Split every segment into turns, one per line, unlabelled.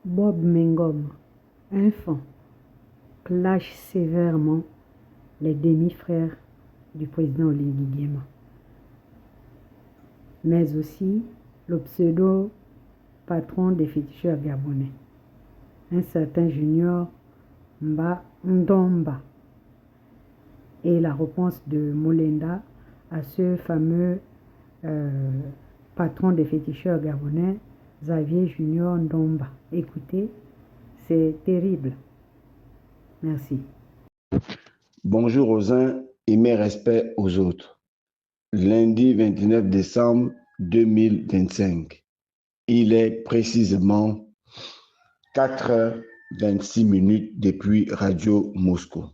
Bob Mengom, enfant, clash sévèrement les demi-frères du président Oligui Nguema, mais aussi le pseudo-patron des féticheurs gabonais, un certain Junior Mba Ndomba, et la réponse de Molenda à ce fameux patron des féticheurs gabonais, Xavier Junior Ndomba. Écoutez, c'est terrible. Merci.
Bonjour aux uns et mes respects aux autres. Lundi 29 décembre 2025. Il est précisément 4h26 depuis Radio Moscou.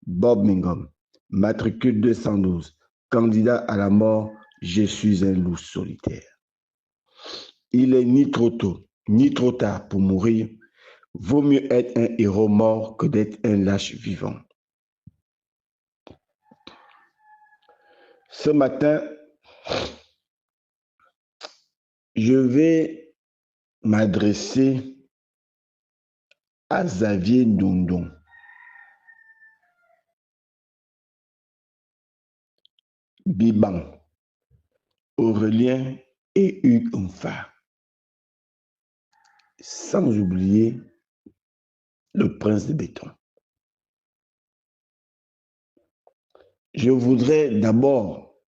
Bob Mengom, matricule 212, candidat à la mort, je suis un loup solitaire. Il est ni trop tôt, ni trop tard pour mourir. Vaut mieux être un héros mort que d'être un lâche vivant. Ce matin, je vais m'adresser à Xavier Ndondon. Biban, Aurélien et Hugues Onfa. Sans oublier le prince de béton. Je voudrais d'abord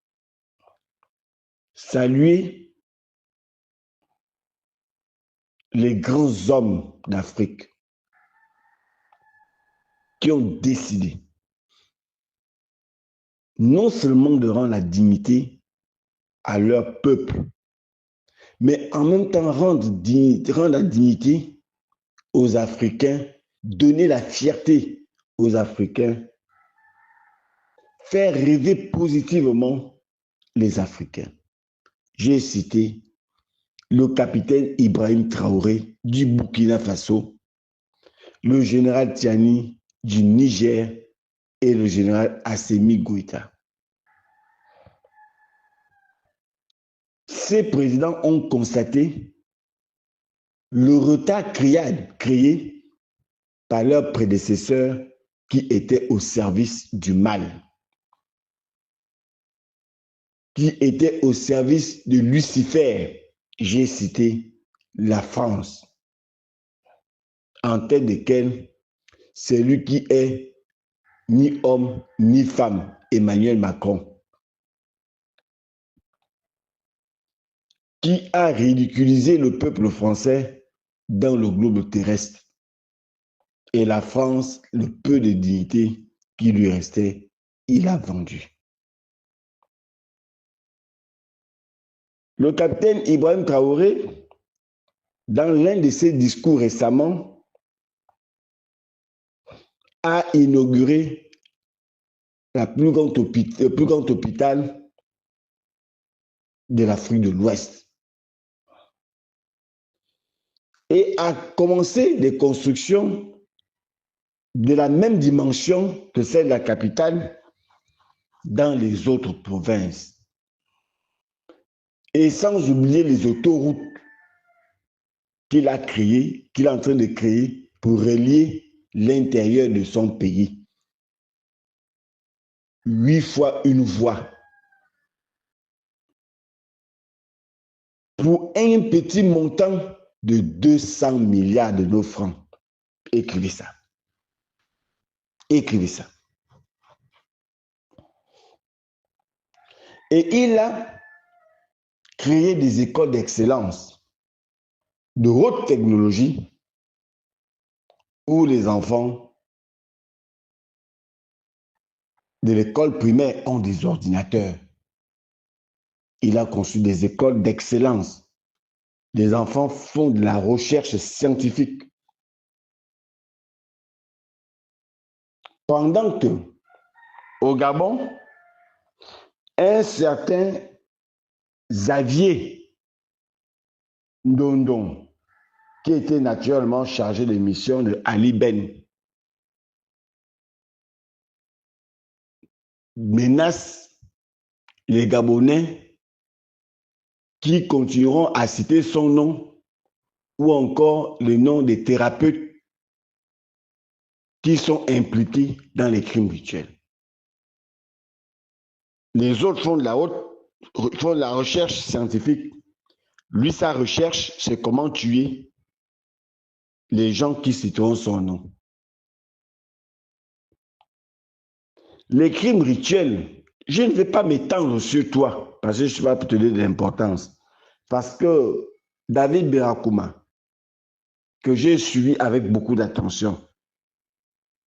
saluer les grands hommes d'Afrique qui ont décidé non seulement de rendre la dignité à leur peuple, mais en même temps rendre la dignité aux Africains, donner la fierté aux Africains, faire rêver positivement les Africains. J'ai cité le capitaine Ibrahim Traoré du Burkina Faso, le général Tiani du Niger et le général Assimi Goïta. Ces présidents ont constaté le retard créé par leurs prédécesseurs qui étaient au service du mal, qui étaient au service de Lucifer. J'ai cité la France, en tête desquels celui qui est ni homme ni femme, Emmanuel Macron, qui a ridiculisé le peuple français dans le globe terrestre. Et la France, le peu de dignité qui lui restait, il a vendu. Le capitaine Ibrahim Traoré, dans l'un de ses discours récemment, a inauguré le plus grand hôpital de l'Afrique de l'Ouest et a commencé des constructions de la même dimension que celle de la capitale dans les autres provinces. Et sans oublier les autoroutes qu'il a créées, qu'il est en train de créer pour relier l'intérieur de son pays. 8 fois une voie. Pour un petit montant de 200 milliards de nos francs. Écrivez ça. Écrivez ça. Et il a créé des écoles d'excellence, de haute technologie, où les enfants de l'école primaire ont des ordinateurs. Il a conçu des écoles d'excellence. Les enfants font de la recherche scientifique. Pendant que, au Gabon, un certain Xavier Ndondon, qui était naturellement chargé de mission de Ali Ben, menace les Gabonais qui continueront à citer son nom ou encore le nom des thérapeutes qui sont impliqués dans les crimes rituels. Les autres font de la recherche scientifique. Lui, sa recherche, c'est comment tuer les gens qui citeront son nom. Les crimes rituels, je ne vais pas m'étendre sur toi, parce que je ne suis pas pour te donner de l'importance. Parce que David Berakouma, que j'ai suivi avec beaucoup d'attention,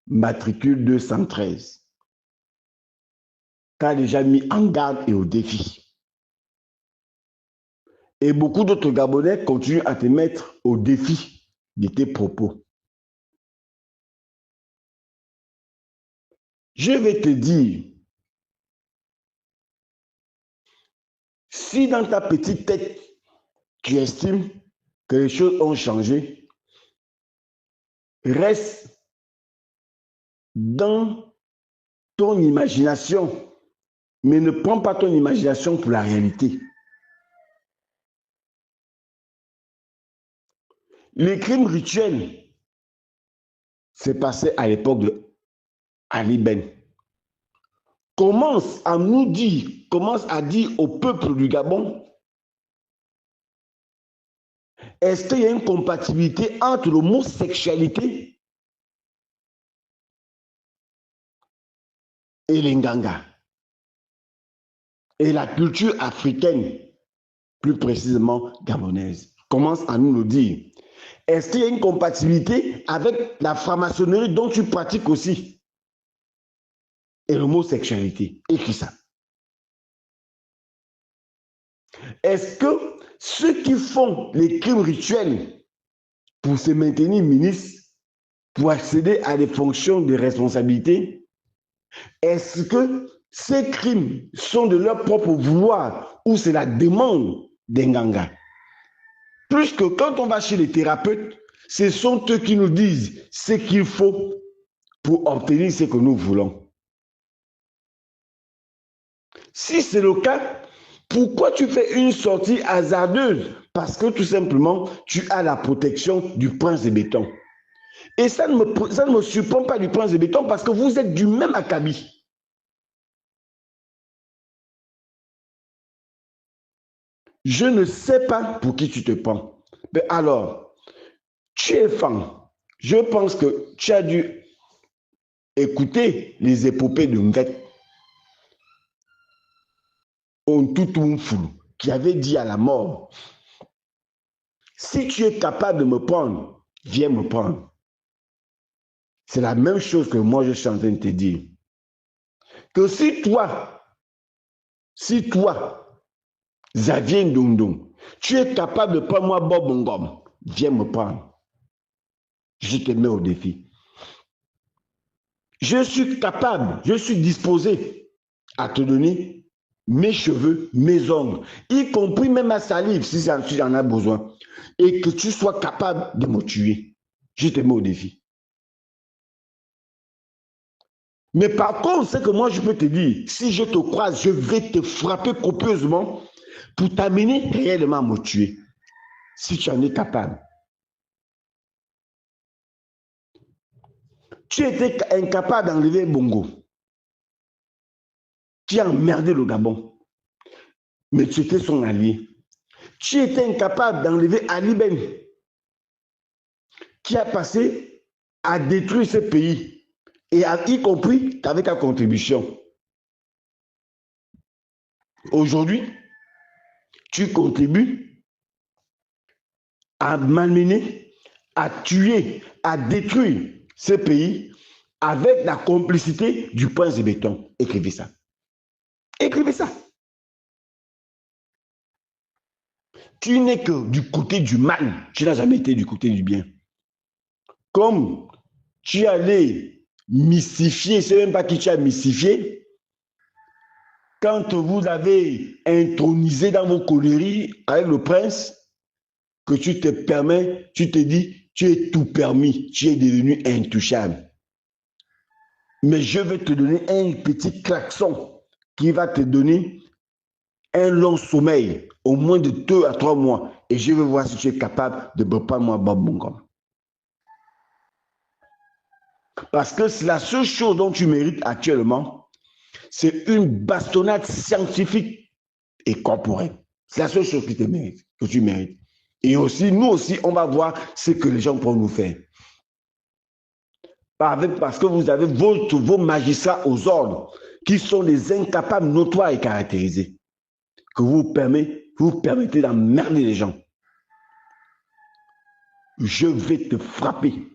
matricule 213, t'a déjà mis en garde et au défi. Et beaucoup d'autres Gabonais continuent à te mettre au défi de tes propos. Je vais te dire, si dans ta petite tête, tu estimes que les choses ont changé, reste dans ton imagination, mais ne prends pas ton imagination pour la réalité. Les crimes rituels, c'est passé à l'époque de Ali Ben. Commence à dire au peuple du Gabon, est-ce qu'il y a une compatibilité entre l'homosexualité et l'inganga et la culture africaine, plus précisément gabonaise? Commence à nous le dire. Est-ce qu'il y a une compatibilité avec la franc-maçonnerie dont tu pratiques aussi et l'homosexualité? Écris ça. Est-ce que ceux qui font les crimes rituels pour se maintenir ministres, pour accéder à des fonctions de responsabilité, est-ce que ces crimes sont de leur propre vouloir ou c'est la demande des Nganga? Puisque quand on va chez les thérapeutes, ce sont eux qui nous disent ce qu'il faut pour obtenir ce que nous voulons. Si c'est le cas, pourquoi tu fais une sortie hasardeuse? Parce que tout simplement, tu as la protection du prince de béton. Et ça ne me surprend pas du prince de béton parce que vous êtes du même acabit. Je ne sais pas pour qui tu te prends. Mais alors, tu es fan. Je pense que tu as dû écouter les épopées de Mvet Ontoutoumfou qui avait dit à la mort, si tu es capable de me prendre, viens me prendre. C'est la même chose que moi je suis en train de te dire. Que si toi, Xavier Ndondon, tu es capable de prendre moi Bob Ngom, viens me prendre. Je te mets au défi. Je suis capable, je suis disposé à te donner mes cheveux, mes ongles, y compris même ma salive si j'en ai besoin, et que tu sois capable de me tuer. Je te mets au défi. Mais par contre, c'est que moi je peux te dire, si je te croise, je vais te frapper copieusement pour t'amener réellement à me tuer, si tu en es capable. Tu étais incapable d'enlever Bongo. Tu as emmerdé le Gabon. Mais tu étais son allié. Tu étais incapable d'enlever Ali Ben, qui a passé à détruire ce pays, et y compris avec ta contribution. Aujourd'hui, tu contribues à malmener, à tuer, à détruire ce pays avec la complicité du prince de béton. Écrivez ça. Écrivez ça. Tu n'es que du côté du mal. Tu n'as jamais été du côté du bien. Comme tu allais mystifier, c'est même pas qui tu as mystifié, quand vous avez intronisé dans vos colleries avec le prince, que tu te permets, tu te dis, tu es tout permis, tu es devenu intouchable. Mais je vais te donner un petit klaxon qui va te donner un long sommeil, au moins de 2 à 3 mois, et je veux voir si tu es capable de reprendre moi Bob Mongom. Parce que c'est la seule chose dont tu mérites actuellement, c'est une bastonnade scientifique et corporelle. C'est la seule chose que tu mérites. Et aussi, nous aussi, on va voir ce que les gens pourront nous faire. Parce que vous avez vos magistrats aux ordres, qui sont des incapables notoires et caractérisés, que vous permettez d'emmerder les gens. Je vais te frapper.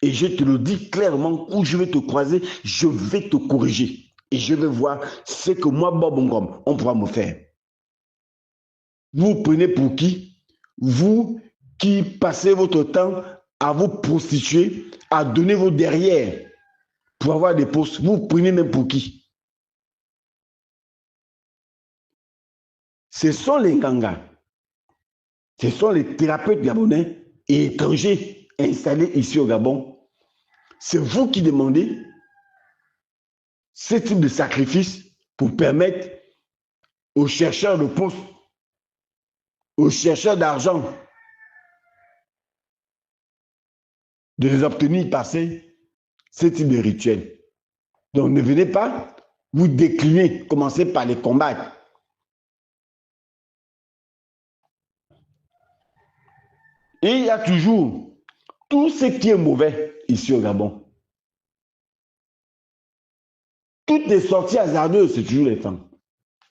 Et je te le dis clairement, où je vais te croiser, je vais te corriger. Et je vais voir ce que moi, Bob Ngom, on pourra me faire. Vous prenez pour qui? Vous qui passez votre temps à vous prostituer, à donner vos derrière pour avoir des postes. Vous prenez même pour qui? Ce sont les Nganga. Ce sont les thérapeutes gabonais et étrangers installés ici au Gabon. C'est vous qui demandez ce type de sacrifice pour permettre aux chercheurs de postes, aux chercheurs d'argent, de les obtenir par ce type de rituel. Donc ne venez pas vous décliner, commencez par les combattre. Et il y a toujours tout ce qui est mauvais ici au Gabon. Toutes les sorties hasardeuses, c'est toujours les femmes.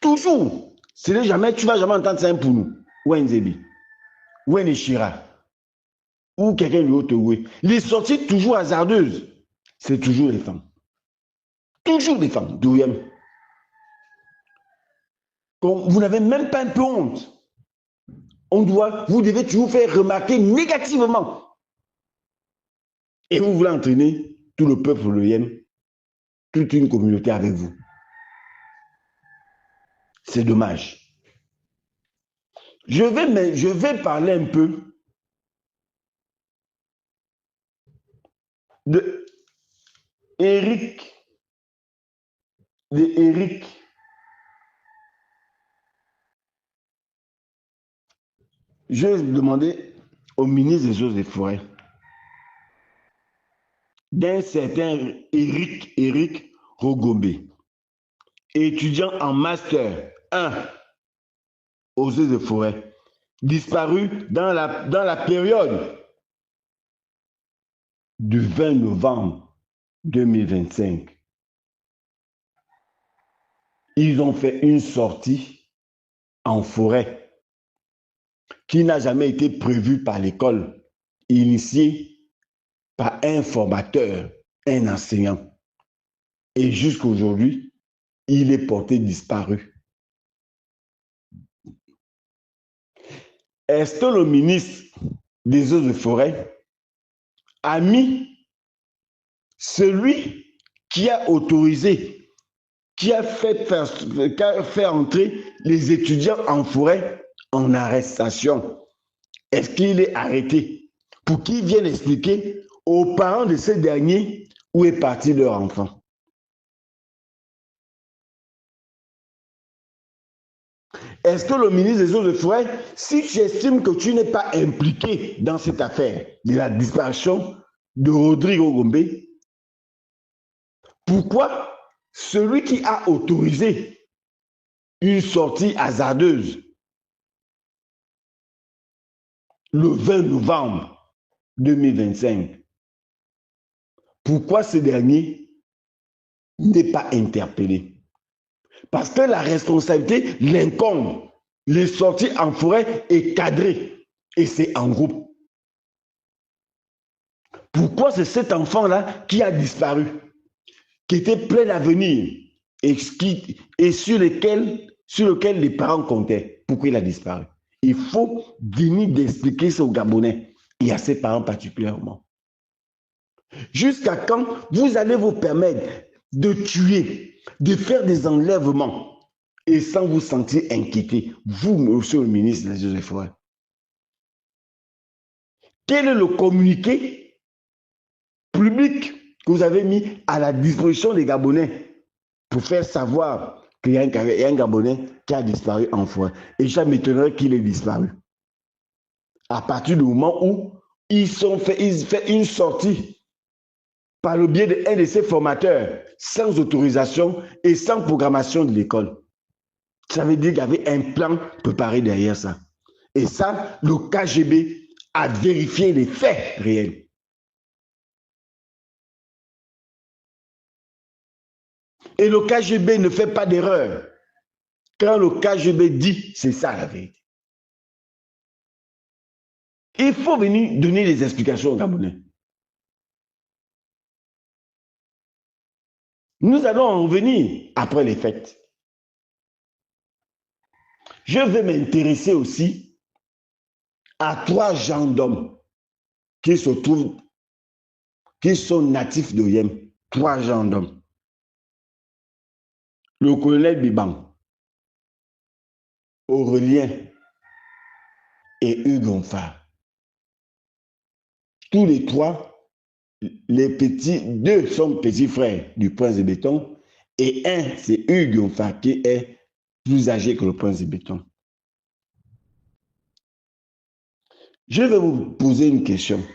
Toujours. Tu ne vas jamais entendre ça pour nous. Ou un Nzebi, ou un Ishira, ou quelqu'un d'autre. Oui. Les sorties toujours hasardeuses, c'est toujours les femmes. Toujours les femmes. Vous n'avez même pas un peu honte. Vous devez toujours faire remarquer négativement. Et vous voulez entraîner tout le peuple loyem, toute une communauté avec vous. C'est dommage. Je vais parler un peu de Eric. Je vais demander au ministre des Eaux et Forêts d'un certain Eric Rogombe, étudiant en master 1 aux Eaux et Forêts, disparu dans la période du 20 novembre 2025. Ils ont fait une sortie en forêt qui n'a jamais été prévue par l'école, initiée par un formateur, un enseignant. Et jusqu'à aujourd'hui, il est porté disparu. Est-ce que le ministre des Eaux et Forêts a mis celui qui a autorisé, qui a fait entrer les étudiants en forêt en arrestation? Est-ce qu'il est arrêté pour qu'ils viennent expliquer aux parents de ces derniers où est parti leur enfant? Est-ce que le ministre des Eaux et Forêts, si tu estimes que tu n'es pas impliqué dans cette affaire de la disparition de Rodrigo Gombe, pourquoi celui qui a autorisé une sortie hasardeuse le 20 novembre 2025, pourquoi ce dernier n'est pas interpellé? Parce que la responsabilité l'incombe. Les sorties en forêt est cadrée et c'est en groupe. Pourquoi c'est cet enfant-là qui a disparu, qui était plein d'avenir et sur lequel les parents comptaient? Pourquoi il a disparu? Il faut venir d'expliquer ça aux Gabonais et à ses parents particulièrement. Jusqu'à quand vous allez vous permettre de tuer, de faire des enlèvements et sans vous sentir inquiété, vous, monsieur le ministre des Eaux et Forêts? Quel est le communiqué public que vous avez mis à la disposition des Gabonais pour faire savoir qu'il y a un Gabonais qui a disparu en forêt? Et ça m'étonnerait qu'il ait disparu. à partir du moment où ils fait une sortie par le biais d'un de ses formateurs, sans autorisation et sans programmation de l'école. Ça veut dire qu'il y avait un plan préparé derrière ça. Et ça, le KGB a vérifié les faits réels. Et le KGB ne fait pas d'erreur. Quand le KGB dit, c'est ça la vérité. Il faut venir donner des explications aux Gabonais. Nous allons en revenir après les fêtes. Je vais m'intéresser aussi à 3 gendarmes qui se trouvent, qui sont natifs de Yem. 3 gendarmes. Le colonel Biban, Aurélien et Hugues Onfar. Tous les 3, les petits, 2 sont petits frères du prince de Béton et un, c'est Hugues Onfar qui est plus âgé que le prince de Béton. Je vais vous poser une question.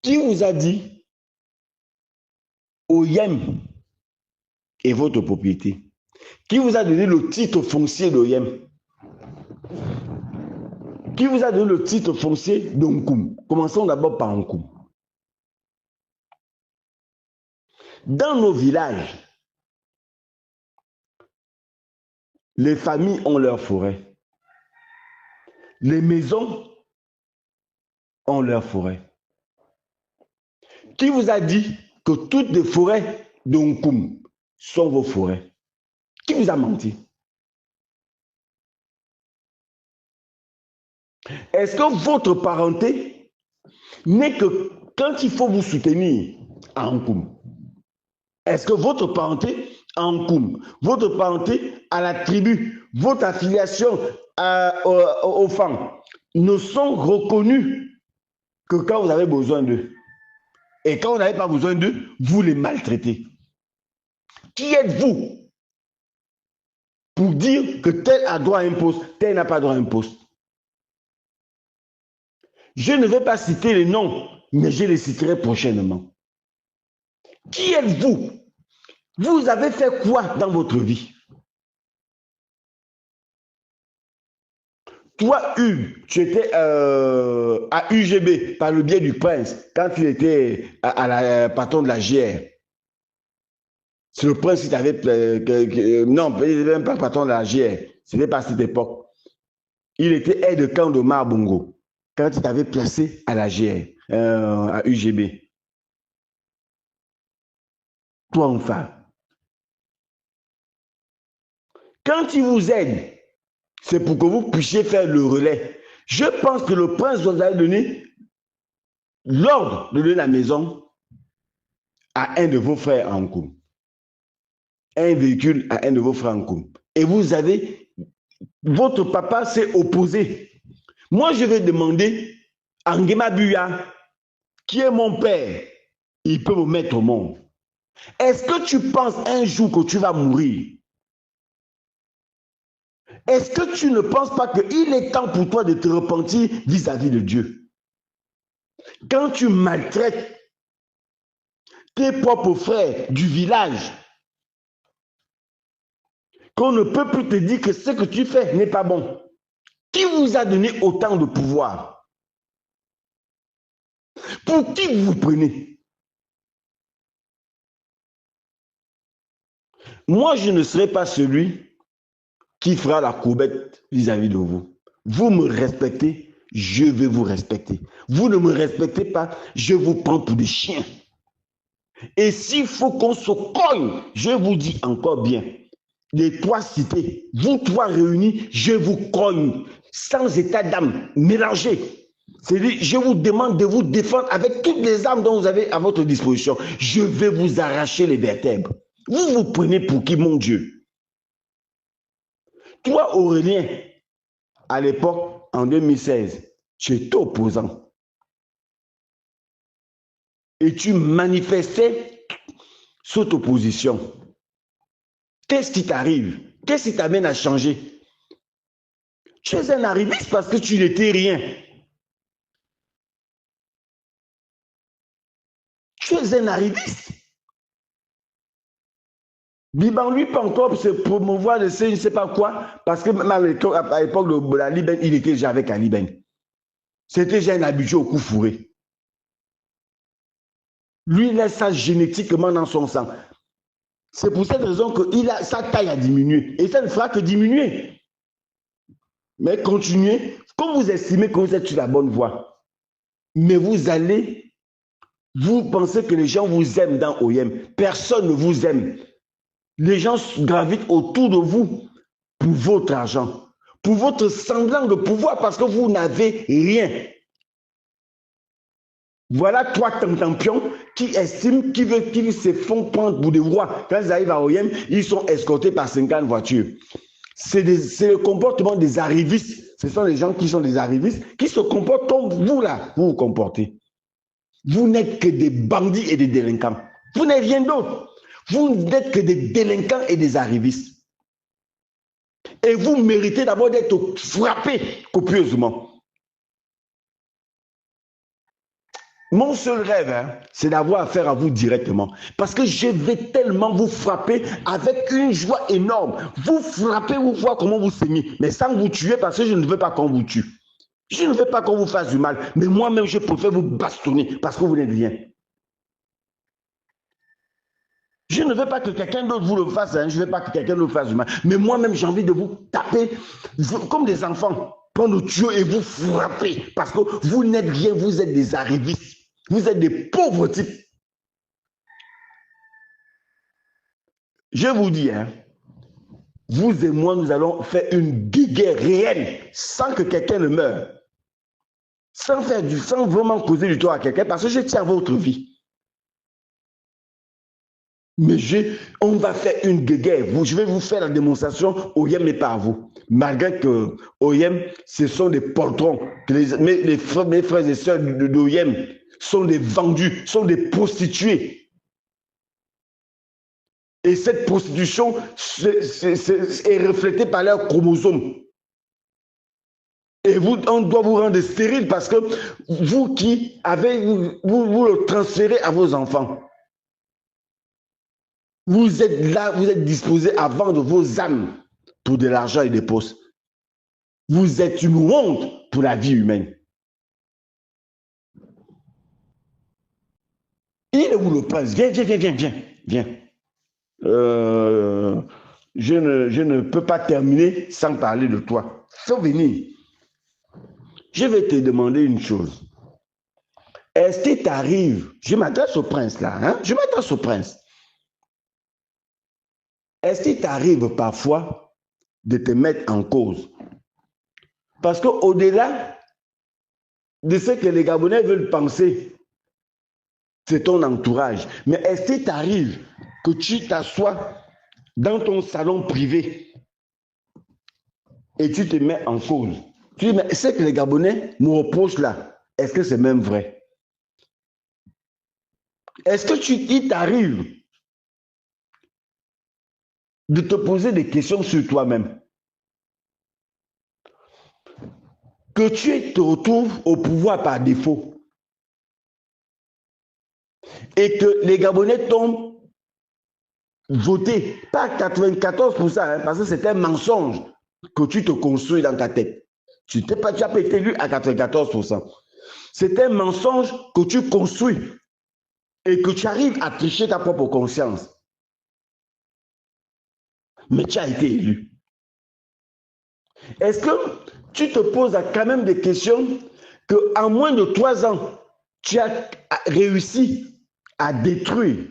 Qui vous a dit Oyem est votre propriété? Qui vous a donné le titre foncier d'Oyem? Qui vous a donné le titre foncier d'Onkoum? Commençons d'abord par Onkoum. Dans nos villages, les familles ont leur forêt. Les maisons ont leur forêt. Qui vous a dit que toutes les forêts d'Onkoum sont vos forêts? Qui vous a menti? Est-ce que votre parenté n'est que quand il faut vous soutenir à Onkoum? Est-ce que votre parenté à Onkoum, votre parenté à la tribu, votre affiliation aux femmes ne sont reconnus que quand vous avez besoin d'eux? Et quand vous n'avez pas besoin d'eux, vous les maltraitez. Qui êtes-vous pour dire que tel a droit à un poste, tel n'a pas droit à un poste? Je ne vais pas citer les noms, mais je les citerai prochainement. Qui êtes-vous? Vous avez fait quoi dans votre vie? Toi, Hugues, tu étais à UGB par le biais du prince quand tu étais à la patron de la GR. C'est le prince qui t'avait... non, il n'était même pas patron de la GR. Ce n'était pas à cette époque. Il était aide-de-camp de Marbongo quand il t'avait placé à la GR, à UGB. Toi, enfin. Quand il vous aide, c'est pour que vous puissiez faire le relais. Je pense que le prince vous a donné l'ordre de donner la maison à un de vos frères en Nkoum. Un véhicule à un de vos frères en Nkoum. Et vous avez... Votre papa s'est opposé. Moi, je vais demander à Nguema Buya, qui est mon père, il peut me mettre au monde. Est-ce que tu penses un jour que tu vas mourir? Est-ce que tu ne penses pas qu'il est temps pour toi de te repentir vis-à-vis de Dieu? Quand tu maltraites tes propres frères du village, qu'on ne peut plus te dire que ce que tu fais n'est pas bon. Qui vous a donné autant de pouvoir? Pour qui vous prenez? Moi, je ne serai pas celui qui fera la courbette vis-à-vis de vous. Vous me respectez, je vais vous respecter. Vous ne me respectez pas, je vous prends pour des chiens. Et s'il faut qu'on se cogne, je vous dis encore bien, les 3 cités, vous 3 réunis, je vous cogne, sans état d'âme, mélangé. C'est-à-dire, je vous demande de vous défendre avec toutes les armes dont vous avez à votre disposition. Je vais vous arracher les vertèbres. Vous vous prenez pour qui, mon Dieu? Toi, Aurélien, à l'époque, en 2016, tu étais opposant. Et tu manifestais cette opposition. Qu'est-ce qui t'arrive? Qu'est-ce qui t'amène à changer? Tu es un arriviste parce que tu n'étais rien. Tu es un arriviste. Biban, lui, pas encore se promouvoir de ce je ne sais pas quoi, parce que même à l'époque de la Liben, il était déjà avec la Liben. C'était déjà un habitué au coup fourré. Lui, il a ça génétiquement dans son sang. C'est pour cette raison que sa taille a diminué. Et ça ne fera que diminuer. Mais continuez, comme vous estimez que vous êtes sur la bonne voie, mais vous pensez que les gens vous aiment dans OIM. Personne ne vous aime. Les gens gravitent autour de vous pour votre argent, pour votre semblant de pouvoir, parce que vous n'avez rien. Voilà trois tampions qui estiment qu'ils se font prendre pour des rois. Quand ils arrivent à OIM, ils sont escortés par 50 voitures. C'est le comportement des arrivistes. Ce sont les gens qui sont des arrivistes, qui se comportent comme vous là, vous vous comportez. Vous n'êtes que des bandits et des délinquants. Vous n'êtes rien d'autre. Vous n'êtes que des délinquants et des arrivistes. Et vous méritez d'abord d'être frappés copieusement. Mon seul rêve, c'est d'avoir affaire à vous directement. Parce que je vais tellement vous frapper avec une joie énorme. Vous frapper, vous voir comment vous saignez. Mais sans vous tuer, parce que je ne veux pas qu'on vous tue. Je ne veux pas qu'on vous fasse du mal. Mais moi-même, je préfère vous bastonner parce que vous n'êtes rien. Je ne veux pas que quelqu'un d'autre vous le fasse. Je ne veux pas que quelqu'un d'autre fasse du mal. Mais moi-même, j'ai envie de vous taper comme des enfants. Prendre le tuyau et vous frapper. Parce que vous n'êtes rien, vous êtes des arrivistes. Vous êtes des pauvres types. Je vous dis, vous et moi, nous allons faire une guerre réelle sans que quelqu'un ne meure. Sans vraiment causer du tort à quelqu'un, parce que je tiens à votre vie. Mais on va faire une guerre. Je vais vous faire la démonstration. OIM n'est pas à vous. Malgré que OIM, ce sont des poltrons. Mes frères et sœurs d'OIM sont des vendus, sont des prostituées. Et cette prostitution est reflétée par leurs chromosomes. Et on doit vous rendre stérile parce que vous qui avez, vous le transférez à vos enfants. Vous êtes là, vous êtes disposés à vendre vos âmes pour de l'argent et des postes. Vous êtes une honte pour la vie humaine. Il est où le prince? Viens. Je ne peux pas terminer sans parler de toi. Faut venir. Je vais te demander une chose. Est-ce que tu arrives, je m'adresse au prince là, je m'adresse au prince. Est-ce qu'il t'arrive parfois de te mettre en cause? Parce qu'au-delà de ce que les Gabonais veulent penser, c'est ton entourage. Mais est-ce qu'il t'arrive que tu t'assois dans ton salon privé et tu te mets en cause? Tu dis, mais ce que les Gabonais me reprochent là, est-ce que c'est même vrai? Est-ce que il t'arrive de te poser des questions sur toi-même? Que tu te retrouves au pouvoir par défaut et que les Gabonais t'ont voté, pas 94%, parce que c'est un mensonge que tu te construis dans ta tête. Tu n'as pas été élu à 94%. C'est un mensonge que tu construis et que tu arrives à tricher ta propre conscience. Mais tu as été élu. Est-ce que tu te poses quand même des questions qu'en moins de 3 ans, tu as réussi à détruire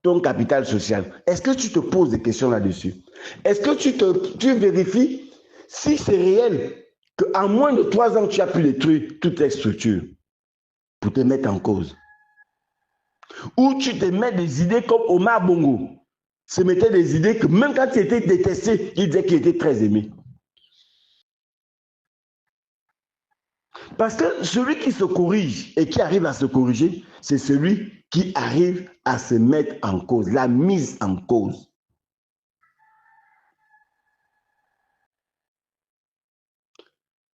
ton capital social? Est-ce que tu te poses des questions là-dessus? Est-ce que tu vérifies si c'est réel qu'en moins de 3 ans, tu as pu détruire toutes les structures pour te mettre en cause? Ou tu te mets des idées comme Omar Bongo se mettait des idées que même quand il était détesté, il disait qu'il était très aimé. Parce que celui qui se corrige et qui arrive à se corriger, c'est celui qui arrive à se mettre en cause, la mise en cause.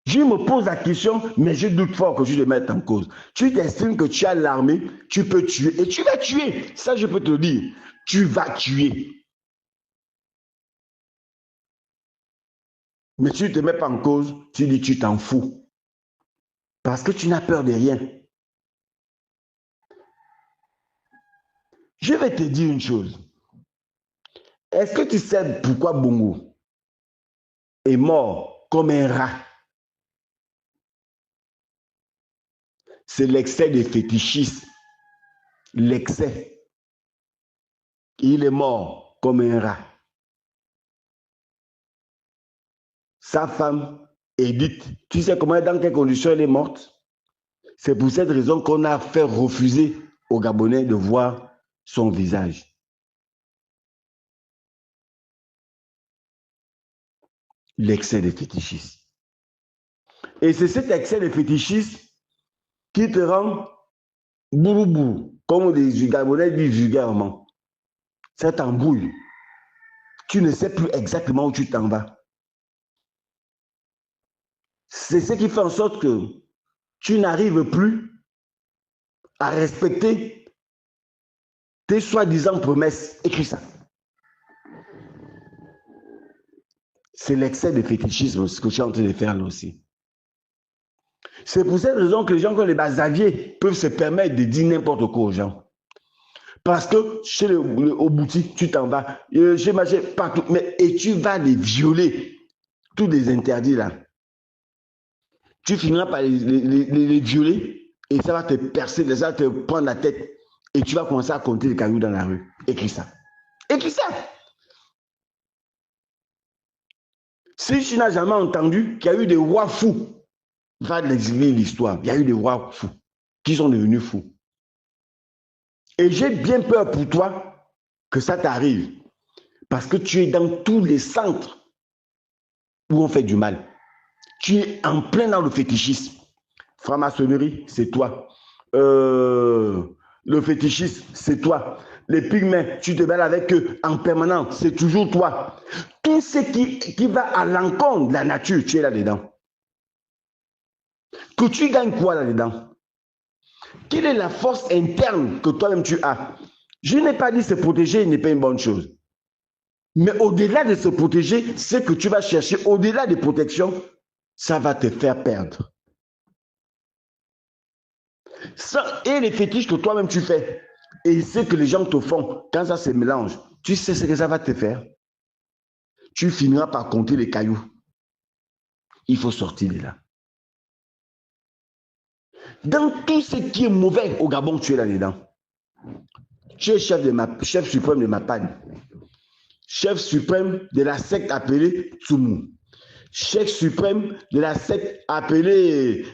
Je me pose la question, mais je doute fort que je le mette en cause. Tu t'estimes que tu as l'armée, tu peux tuer et tu vas tuer. Ça, je peux te le dire. Tu vas tuer. Mais tu ne te mets pas en cause, tu dis tu t'en fous. Parce que tu n'as peur de rien. Je vais te dire une chose. Est-ce que tu sais pourquoi Bongo est mort comme un rat? C'est l'excès de fétichisme. L'excès. Il est mort comme un rat. Sa femme, Edith, tu sais comment, dans quelles conditions elle est morte? C'est pour cette raison qu'on a fait refuser aux Gabonais de voir son visage. L'excès de fétichisme. Et c'est cet excès de fétichisme qui te rend bourou-bourou, comme les Gabonais disent vulgairement. Ça t'embrouille. Tu ne sais plus exactement où tu t'en vas. C'est ce qui fait en sorte que tu n'arrives plus à respecter tes soi-disant promesses. Écris ça. C'est l'excès de fétichisme ce que tu es en train de faire là aussi. C'est pour cette raison que les gens comme les Basaviers peuvent se permettre de dire n'importe quoi aux gens. Parce que chez au boutique, tu t'en vas, chez marché, partout, et tu vas les violer. Tous les interdits là. Tu finiras par les violer et ça va te percer, ça va te prendre la tête et tu vas commencer à compter les cailloux dans la rue. Écris ça. Écris ça. Si tu n'as jamais entendu qu'il y a eu des rois fous, va l'expliquer l'histoire. Il y a eu des rois fous qui sont devenus fous. Et j'ai bien peur pour toi que ça t'arrive. Parce que tu es dans tous les centres où on fait du mal. Tu es en plein dans le fétichisme. Franc-maçonnerie, c'est toi. Le fétichisme, c'est toi. Les pygmées, tu te balades avec eux en permanence, c'est toujours toi. Tout ce qui va à l'encontre de la nature, tu es là-dedans. Que tu gagnes quoi là-dedans? Quelle est la force interne que toi-même tu as? Je n'ai pas dit se protéger n'est pas une bonne chose. Mais au-delà de se protéger, ce que tu vas chercher, au-delà des protections, ça va te faire perdre. Ça, et les fétiches que toi-même tu fais, et ce que les gens te font, quand ça se mélange, tu sais ce que ça va te faire? Tu finiras par compter les cailloux. Il faut sortir de là. Dans tout ce qui est mauvais au Gabon, tu es là-dedans. Tu es chef suprême de Mapane, chef suprême de la secte appelée Tsoumou, chef suprême de la secte appelée,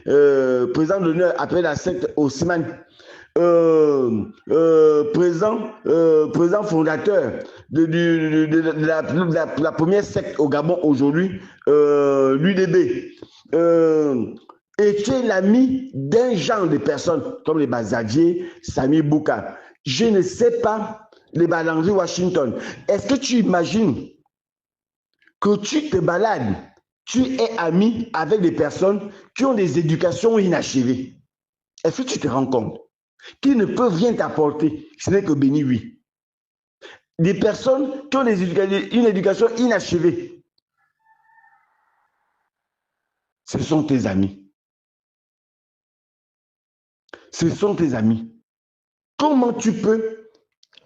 président d'honneur appelé la secte Haussmann, président fondateur de la première secte au Gabon aujourd'hui, l'UDB. Et tu es l'ami d'un genre de personnes comme les Basaviers, Sami Bouka. Je ne sais pas, les Balandri Washington. Est-ce que tu imagines que tu te balades, tu es ami avec des personnes qui ont des éducations inachevées? Est-ce que tu te rends compte? Qui ne peuvent rien t'apporter, ce n'est que béni, oui. Des personnes qui ont une éducation inachevée. Ce sont tes amis. Ce sont tes amis. Comment tu peux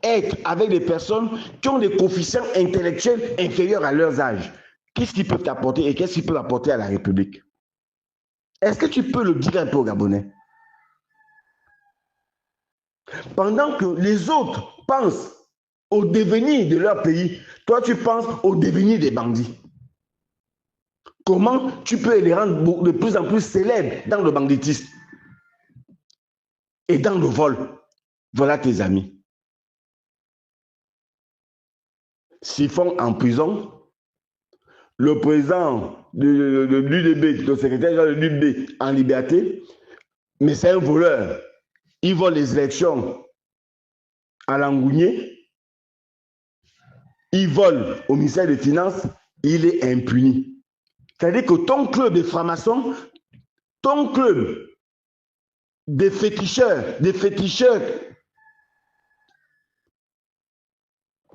être avec des personnes qui ont des coefficients intellectuels inférieurs à leurs âges? Qu'est-ce qu'ils peuvent t'apporter et qu'est-ce qu'ils peuvent apporter à la République? Est-ce que tu peux le dire un peu aux Gabonais? Pendant que les autres pensent au devenir de leur pays, toi tu penses au devenir des bandits. Comment tu peux les rendre de plus en plus célèbres dans le banditisme et dans le vol? Voilà tes amis. Siphon en prison, le président de l'UDB, le secrétaire général de l'UDB en liberté, mais c'est un voleur. Il vole les élections à Langounier, il vole au ministère des Finances, il est impuni. C'est-à-dire que ton club de francs-maçons, ton club des féticheurs,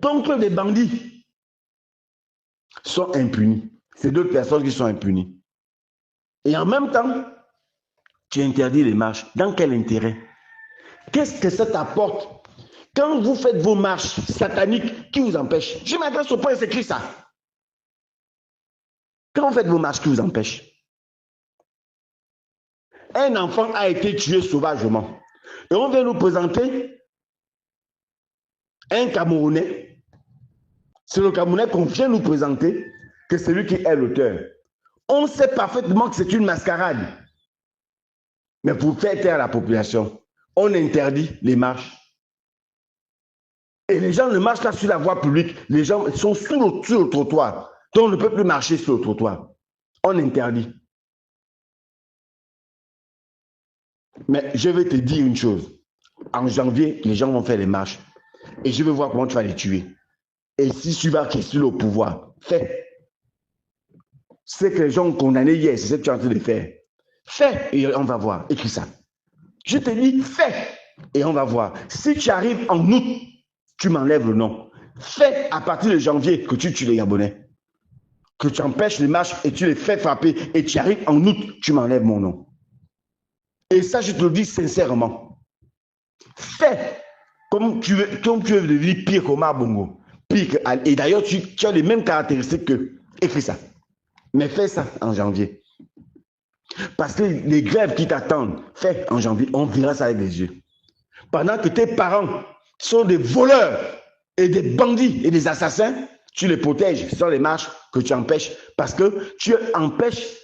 ton club des bandits sont impunis. C'est d'autres personnes qui sont impunies. Et en même temps, tu interdis les marches. Dans quel intérêt? Qu'est-ce que ça t'apporte? Quand vous faites vos marches sataniques, qui vous empêche? Je m'adresse au point, c'est écrit ça. Quand vous faites vos marches, qui vous empêche? Un enfant a été tué sauvagement. Et on vient nous présenter un Camerounais. C'est le Camerounais qu'on vient nous présenter que c'est lui qui est l'auteur. On sait parfaitement que c'est une mascarade. Mais pour faire taire la population, on interdit les marches. Et les gens ne marchent pas sur la voie publique. Les gens sont sur le trottoir. Donc on ne peut plus marcher sur le trottoir. On interdit. Mais je vais te dire une chose. En janvier, les gens vont faire les marches. Et je vais voir comment tu vas les tuer. Et si tu vas rester au pouvoir, fais. C'est que les gens ont condamné hier, c'est ce que tu es en train de faire. Fais et on va voir. Écris ça. Je te dis, fais et on va voir. Si tu arrives en août, tu m'enlèves le nom. Fais à partir de janvier que tu tues les Gabonais. Que tu empêches les marches et tu les fais frapper. Et tu arrives en août, tu m'enlèves mon nom. Et ça, je te le dis sincèrement. Fais comme tu veux devenir pire qu'Omar Bongo. Pire et d'ailleurs, tu as les mêmes caractéristiques que. Écris ça. Mais fais ça en janvier. Parce que les grèves qui t'attendent, fais en janvier, on verra ça avec les yeux. Pendant que tes parents sont des voleurs et des bandits et des assassins, tu les protèges sur les marches que tu empêches parce que tu empêches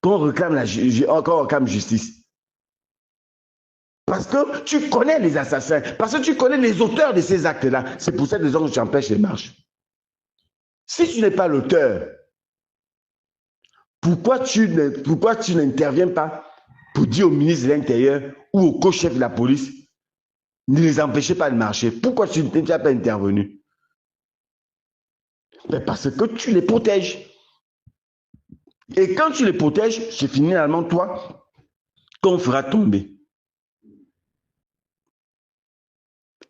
qu'on réclame justice. Parce que tu connais les assassins, parce que tu connais les auteurs de ces actes-là. C'est pour cette raison que tu empêches les marches. Si tu n'es pas l'auteur, pourquoi tu n'interviens pas pour dire au ministre de l'Intérieur ou au co-chef de la police, ne les empêchez pas de marcher? Pourquoi tu n'es pas intervenu? Mais parce que tu les protèges. Et quand tu les protèges, c'est finalement toi qu'on fera tomber.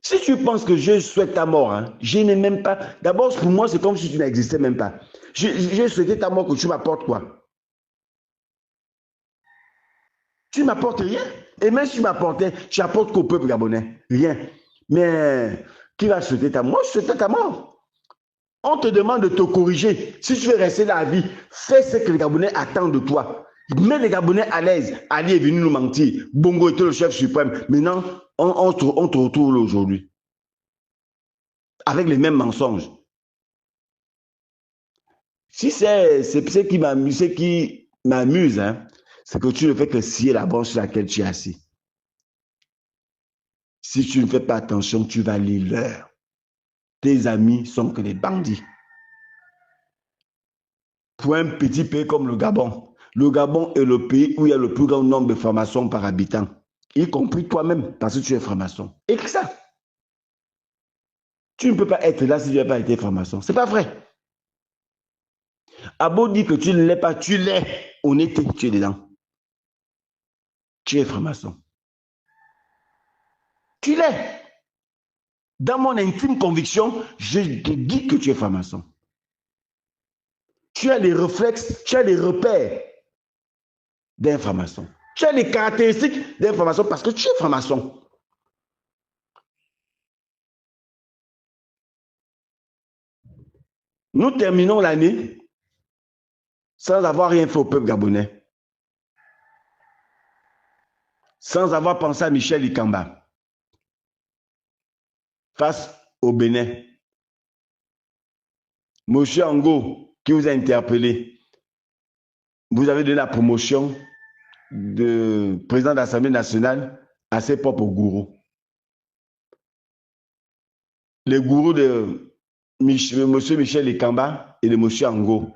Si tu penses que je souhaite ta mort, hein, je n'ai même pas. D'abord, pour moi, c'est comme si tu n'existais même pas. J'ai souhaité ta mort, que tu m'apportes quoi? Tu ne m'apportes rien. Et même si tu m'apportais, tu apportes qu'au peuple gabonais. Rien. Mais qui va souhaiter ta mort? Moi, je souhaitais ta mort. On te demande de te corriger. Si tu veux rester dans la vie, fais ce que les Gabonais attendent de toi. Mets les Gabonais à l'aise. Ali est venu nous mentir. Bongo était le chef suprême. Maintenant, on te retrouve aujourd'hui. Avec les mêmes mensonges. Si c'est ce qui m'amuse, hein, c'est que tu ne fais que scier la branche sur laquelle tu es assis. Si tu ne fais pas attention, tu vas lire l'heure. Tes amis sont que des bandits. Pour un petit pays comme le Gabon est le pays où il y a le plus grand nombre de francs-maçons par habitant, y compris toi-même, parce que tu es franc-maçon. Écris ça. Tu ne peux pas être là si tu n'as pas été franc-maçon. Ce n'est pas vrai. Abo dit que tu ne l'es pas, tu l'es. Honnêteté, tu es dedans. Tu es franc-maçon. Tu l'es. Dans mon intime conviction, je te dis que tu es franc-maçon. Tu as les réflexes, tu as les repères d'un franc-maçon. Tu as les caractéristiques d'un franc-maçon parce que tu es franc-maçon. Nous terminons l'année sans avoir rien fait au peuple gabonais. Sans avoir pensé à Michel Ikamba face au Bénin. Monsieur Ango, qui vous a interpellé, vous avez donné la promotion de président de l'Assemblée nationale à ses propres gourous. Les gourous de monsieur Michel Ikamba et de monsieur Ango.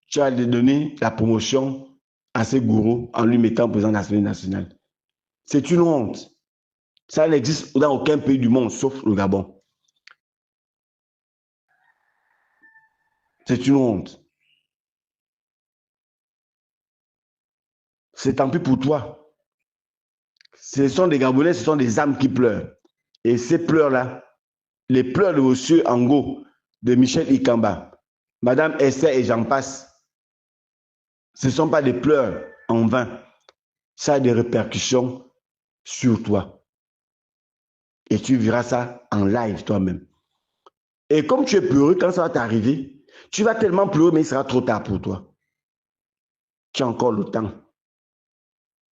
Tu as donné la promotion à ces gourous en lui mettant président de l'Assemblée nationale. C'est une honte. Ça n'existe dans aucun pays du monde, sauf le Gabon. C'est une honte. C'est tant pis pour toi. Ce sont des Gabonais, ce sont des âmes qui pleurent. Et ces pleurs-là, les pleurs de monsieur Ango, de Michel Ikamba, Madame Esther et j'en passe, ce ne sont pas des pleurs en vain. Ça a des répercussions sur toi. Et tu verras ça en live toi-même. Et comme tu es peureux, quand ça va t'arriver, tu vas tellement pleurer, mais il sera trop tard pour toi. Tu as encore le temps.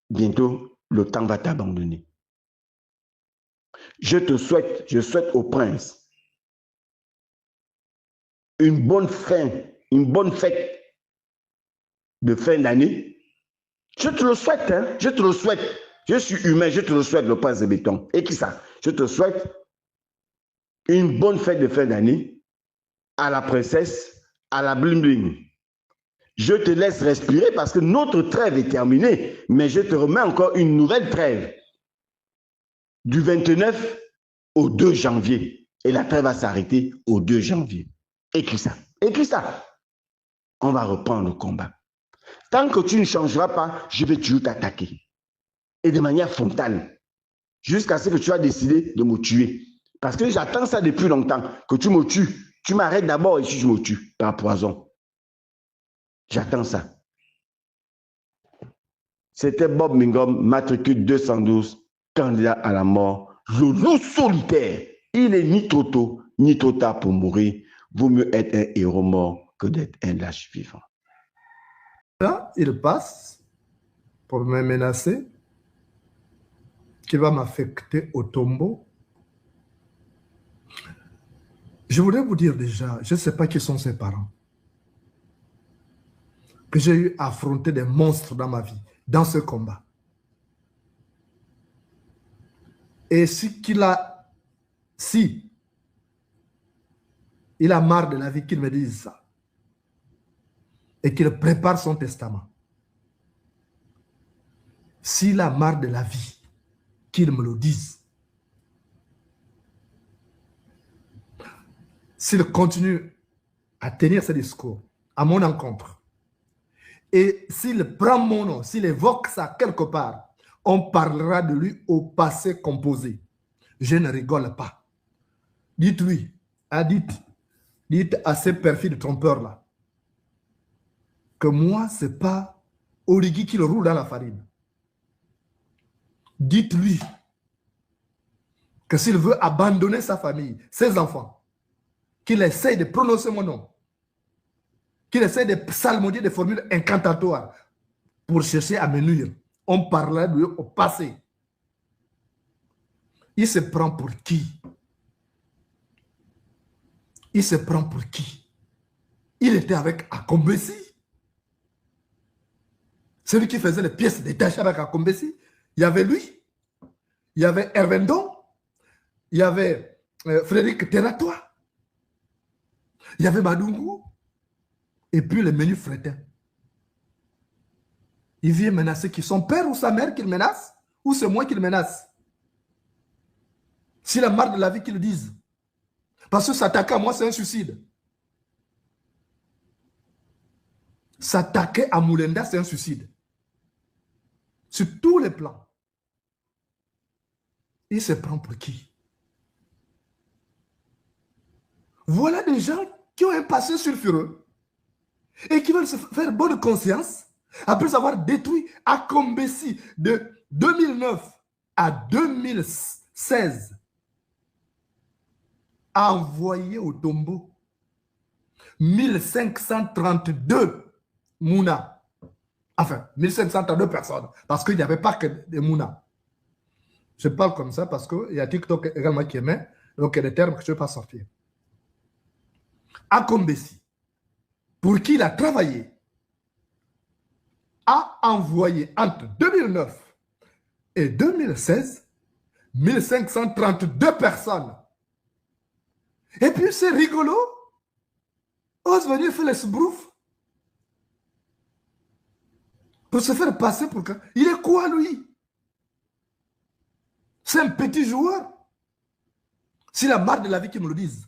Bientôt, le temps va t'abandonner. Je souhaite au prince une bonne fête de fin d'année. Je te le souhaite, hein? Je te le souhaite. Je suis humain, je te le souhaite, le prince de béton. Et qui ça? Je te souhaite une bonne fête de fin d'année à la princesse, à la bling bling. Je te laisse respirer parce que notre trêve est terminée, mais je te remets encore une nouvelle trêve du 29 au 2 janvier. Et la trêve va s'arrêter au 2 janvier. Écris ça. Écris ça. On va reprendre le combat. Tant que tu ne changeras pas, je vais toujours t'attaquer. Et de manière frontale. Jusqu'à ce que tu as décidé de me tuer. Parce que j'attends ça depuis longtemps. Que tu me tues. Tu m'arrêtes d'abord et si je me tue par poison. J'attends ça. C'était Bob Mingom, matricule 212, candidat à la mort. Le loup solitaire. Il n'est ni trop tôt, ni trop tard pour mourir. Vaut mieux être un héros mort que d'être un lâche vivant.
Là, il passe pour me menacer qu'il va m'affecter au tombeau. Je voudrais vous dire déjà, je ne sais pas qui sont ses parents, que j'ai eu à affronter des monstres dans ma vie, dans ce combat. Et si il a marre de la vie, qu'il me dise ça. Et qu'il prépare son testament. S'il a marre de la vie, qu'il me le dise. S'il continue à tenir ce discours à mon encontre, et s'il prend mon nom, s'il évoque ça quelque part, on parlera de lui au passé composé. Je ne rigole pas. Dites-lui, dites à ces perfides trompeurs-là, que moi, ce n'est pas Origi qui le roule dans la farine. Dites-lui que s'il veut abandonner sa famille, ses enfants, qu'il essaye de prononcer mon nom, qu'il essaye de psalmodier des formules incantatoires pour chercher à me nuire. On parlera de lui au passé. Il se prend pour qui? Il se prend pour qui? Il était avec Akombesi. Celui qui faisait les pièces détachées avec Akombesi. Il y avait lui. Il y avait Hervendon. Il y avait Frédéric Teratois. Il y avait Badungu. Et puis le menu Fretin. Il vient menacer qui? Son père ou sa mère qu'il menace? Ou c'est moi qu'il menace? S'il a marre de la vie, qu'il le dise. Parce que s'attaquer à moi, c'est un suicide. S'attaquer à Moulenda, c'est un suicide. Sur tous les plans. Il se prend pour qui? Voilà des gens qui ont un passé sulfureux et qui veulent se faire bonne conscience après avoir détruit Akombesi de 2009 à 2016, envoyé au tombeau 1532 Mouna. Enfin, 1532 personnes, parce qu'il n'y avait pas que des Mouna. Je parle comme ça parce qu'il y a TikTok également qui émet, donc il y a des termes que je ne vais pas sortir. Akombesi, pour qui il a travaillé, a envoyé entre 2009 et 2016 1532 personnes. Et puis c'est rigolo, ose venir faire les sbroufs pour se faire passer pour... Il est quoi lui? C'est un petit joueur. S'il a marre de la vie, qu'il me le dise.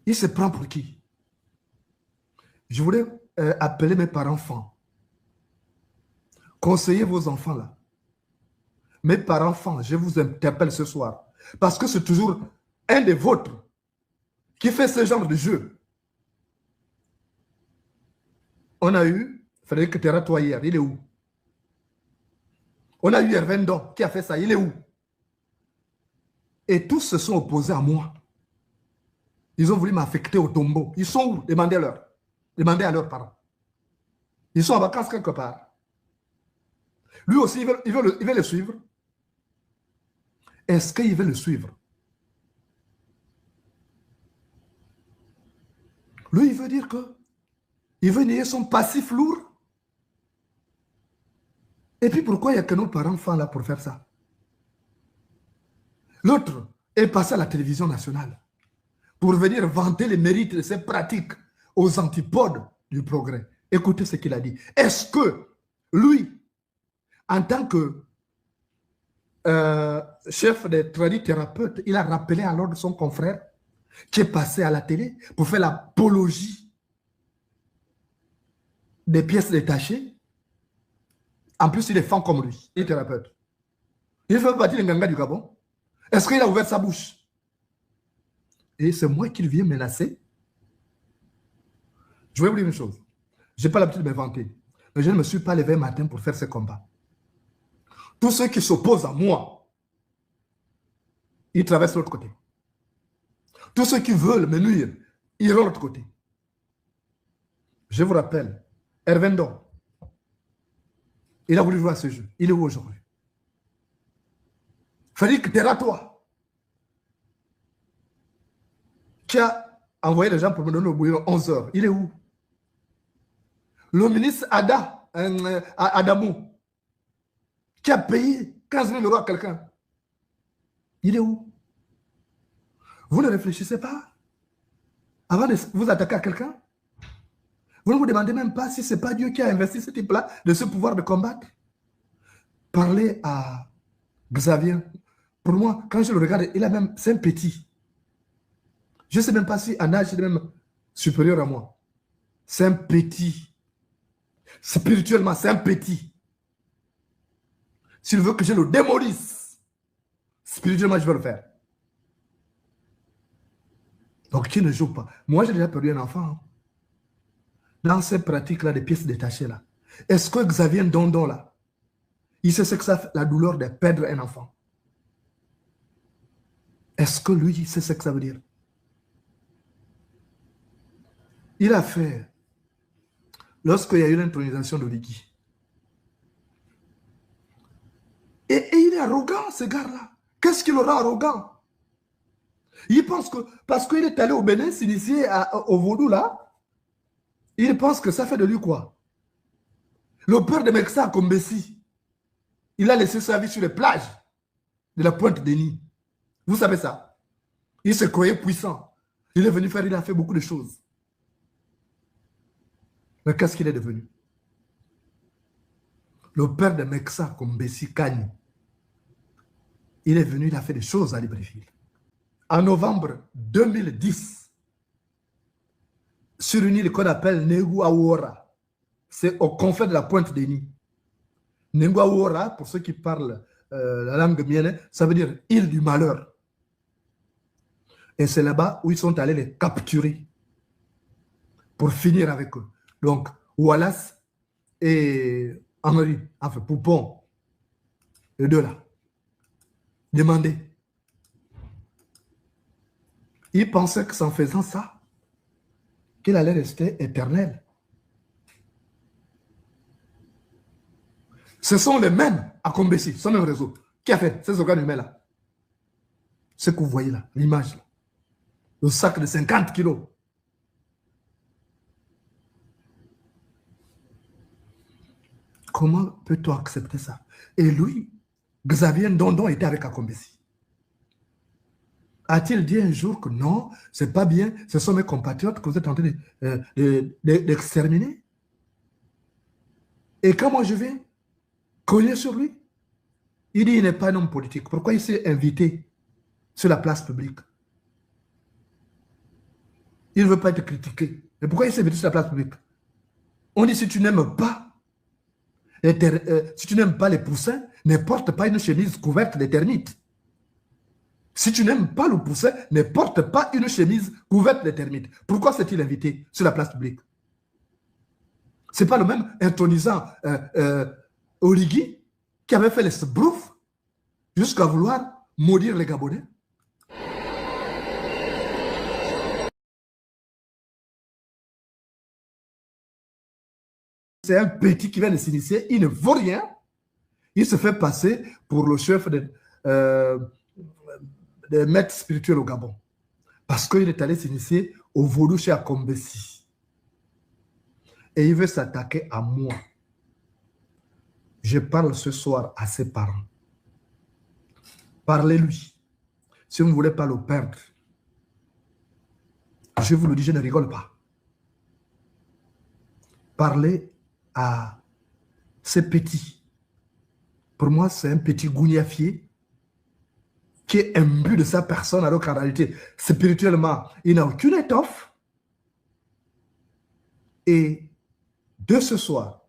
Il se prend pour qui? Je voulais appeler mes parents-enfants. Conseillez vos enfants là. Mes parents-enfants, je vous interpelle ce soir. Parce que c'est toujours un des vôtres qui fait ce genre de jeu. On a eu Frédéric Terrato hier, il est où? On a eu Hervé Ndon qui a fait ça, il est où? Et tous se sont opposés à moi. Ils ont voulu m'affecter au tombeau. Ils sont où? Demandez-leur. Demandez à leurs parents. Ils sont en vacances quelque part. Lui aussi, il veut le suivre. Est-ce qu'il veut le suivre? Lui, il veut dire que il veut nier son passif lourd. Et puis pourquoi il n'y a que nos parents-enfants là pour faire ça? L'autre est passé à la télévision nationale pour venir vanter les mérites de ses pratiques aux antipodes du progrès. Écoutez ce qu'il a dit. Est-ce que lui, en tant que chef des tradithérapeutes, il a rappelé à l'ordre son confrère qui est passé à la télé pour faire l'apologie des pièces détachées? En plus, il est fan comme lui, il est thérapeute. Il fait partie des Nganga du Gabon. Est-ce qu'il a ouvert sa bouche? Et c'est moi qui viens menacer. Je vais vous dire une chose. Je n'ai pas l'habitude de m'inventer. Mais je ne me suis pas levé un matin pour faire ce combat. Tous ceux qui s'opposent à moi, ils traversent l'autre côté. Tous ceux qui veulent me nuire, ils iront de l'autre côté. Je vous rappelle, Hervé Ndon, il a voulu jouer à ce jeu. Il est où aujourd'hui? Frédéric Terrato, qui a envoyé des gens pour me donner au bouillon 11 heures. Il est où? Le ministre Adamou, qui a payé 15 000 € à quelqu'un. Il est où? Vous ne réfléchissez pas avant de vous attaquer à quelqu'un? Vous ne vous demandez même pas si ce n'est pas Dieu qui a investi ce type-là de ce pouvoir de combattre? Parlez à Xavier. Pour moi, quand je le regarde, c'est un petit. Je ne sais même pas si en âge il est même supérieur à moi. C'est un petit. Spirituellement, c'est un petit. S'il veut que je le démolisse, spirituellement, je vais le faire. Donc, qui ne joue pas? Moi, j'ai déjà perdu un enfant. Dans ces pratiques-là, des pièces détachées, là. Est-ce que Xavier Ndondon, là, il sait ce que ça fait, la douleur de perdre un enfant? Est-ce que lui, il sait ce que ça veut dire? Il a fait, lorsqu'il y a eu l'intronisation de Ligui. Et il est arrogant, ce gars-là. Qu'est-ce qui le rend arrogant? Il pense que, parce qu'il est allé au Bénin s'initier au vaudou, là, il pense que ça fait de lui quoi? Le père de Mexa Kombesi, il a laissé sa vie sur les plages de la Pointe-Denis. Vous savez ça? Il se croyait puissant. Il est venu faire, il a fait beaucoup de choses. Mais qu'est-ce qu'il est devenu? Le père de Mexa Kombesi Kani, il est venu, il a fait des choses à Libreville. En novembre 2010, sur une île qu'on appelle Neguawora, c'est au confin de la Pointe-Denis. Neguawora, pour ceux qui parlent la langue mienne, ça veut dire île du malheur. Et c'est là-bas où ils sont allés les capturer pour finir avec eux. Donc, Wallace et Henri, enfin Poupon, les deux là, demandaient. Ils pensaient que c'est en faisant ça qu'il allait rester éternel. Ce sont les mêmes à Kombesi, ce même réseau, qui a fait ces organes humains-là. Ce que vous voyez là, l'image là. Le sac de 50 kilos. Comment peut-on accepter ça? Et lui, Xavier Ndondon était avec Akombesi. A-t-il dit un jour que non, c'est pas bien, ce sont mes compatriotes que vous êtes en train d'exterminer? Et quand moi je vais cogner sur lui, il dit qu'il n'est pas un homme politique. Pourquoi il s'est invité sur la place publique? Il ne veut pas être critiqué. Mais pourquoi il s'est vêtu sur la place publique? On dit si tu n'aimes pas si tu n'aimes pas les poussins, ne porte pas une chemise couverte des termites. Si tu n'aimes pas le poussin, ne porte pas une chemise couverte des termites. Pourquoi s'est-il invité sur la place publique? Ce n'est pas le même intronisant Origi qui avait fait les sbroufs jusqu'à vouloir maudire les Gabonais. C'est un petit qui vient de s'initier, il ne vaut rien. Il se fait passer pour le chef des maîtres spirituels au Gabon. Parce qu'il est allé s'initier au vaudou chez Akombesi. Et il veut s'attaquer à moi. Je parle ce soir à ses parents. Parlez-lui. Si vous ne voulez pas le perdre, je vous le dis, je ne rigole pas. Parlez à ces petits. Pour moi, c'est un petit gougnafier qui est imbu de sa personne, alors qu'en réalité, spirituellement, il n'a aucune étoffe. Et de ce soir,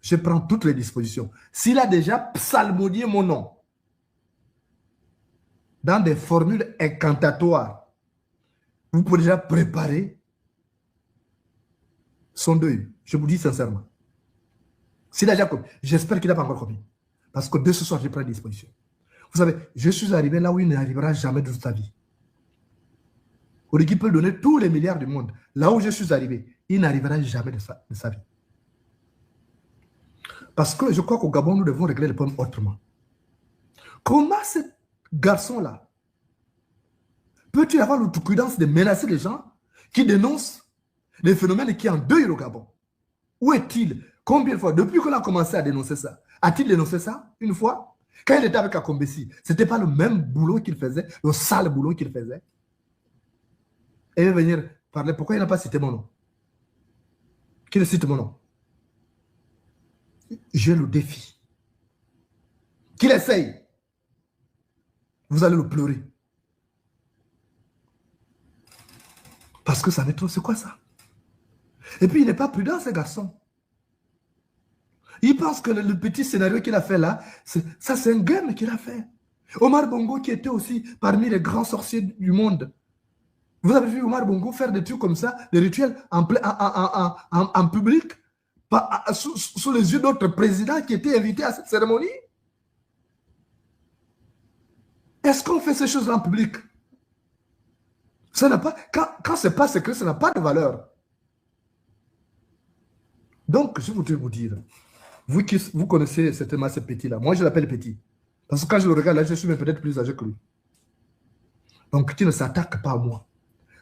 je prends toutes les dispositions. S'il a déjà psalmodié mon nom dans des formules incantatoires, vous pouvez déjà préparer son deuil. Je vous dis sincèrement. S'il a déjà commis, j'espère qu'il n'a pas encore commis. Parce que de ce soir, je prends des dispositions. Vous savez, je suis arrivé là où il n'arrivera jamais de toute sa vie. Origi peut donner tous les milliards du monde. Là où je suis arrivé, il n'arrivera jamais de sa vie. Parce que je crois qu'au Gabon, nous devons régler le problème autrement. Comment ce garçon-là peut-il avoir l'outrecuidance de menacer les gens qui dénoncent les phénomènes qui endeuillent le Gabon? Où est-il? Combien de fois? Depuis qu'on a commencé à dénoncer ça, a-t-il dénoncé ça une fois? Quand il était avec Akombesi, ce n'était pas le même boulot qu'il faisait, le sale boulot qu'il faisait. Et il va venir parler. Pourquoi il n'a pas cité mon nom? Qu'il cite mon nom. Je le défie. Qu'il essaye. Vous allez le pleurer. Parce que ça n'est trop. C'est quoi ça? Et puis il n'est pas prudent, ce garçon. Il pense que le petit scénario qu'il a fait là, ça c'est un game qu'il a fait. Omar Bongo qui était aussi parmi les grands sorciers du monde. Vous avez vu Omar Bongo faire des trucs comme ça, des rituels en public, sous les yeux d'autres présidents qui étaient invités à cette cérémonie? Est-ce qu'on fait ces choses en public? Ça n'a pas, quand ce n'est pas secret, ça n'a pas de valeur. Donc, je voudrais vous dire, vous connaissez certainement ce petit-là. Moi, je l'appelle petit. Parce que quand je le regarde là, je suis même peut-être plus âgé que lui. Donc, tu ne s'attaques pas à moi.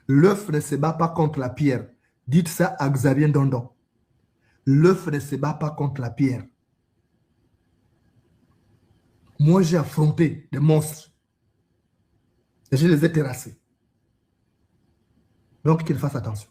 L'œuf ne se bat pas contre la pierre. Dites ça à Xavier Ndondon. L'œuf ne se bat pas contre la pierre. Moi, j'ai affronté des monstres. Et je les ai terrassés. Donc, qu'il fasse attention.